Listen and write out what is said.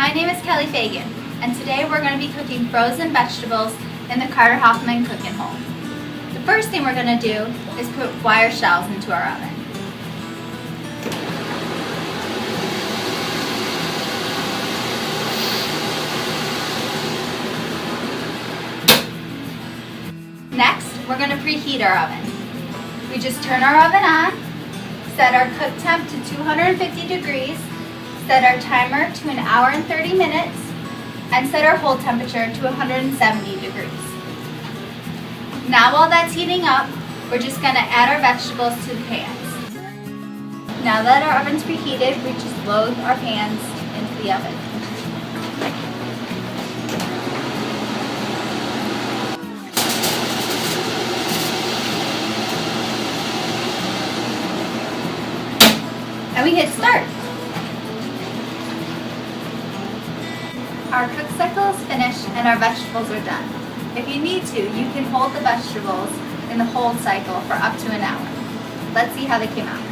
My name is Kelly Fagan, and today we're going to be cooking frozen vegetables in the Carter-Hoffmann Cook and Hold. The first thing we're going to do is put wire shells into our oven. Next, we're going to preheat our oven. We just turn our oven on, set our cook temp to 250 degrees, set our timer to 1 hour and 30 minutes, and set our hold temperature to 170 degrees. Now while that's heating up, we're just going to add our vegetables to the pans. Now that our oven's preheated, we just load our pans into the oven. And we hit start. Our cook cycle is finished and our vegetables are done. If you need to, you can hold the vegetables in the hold cycle for up to 1 hour. Let's see how they came out.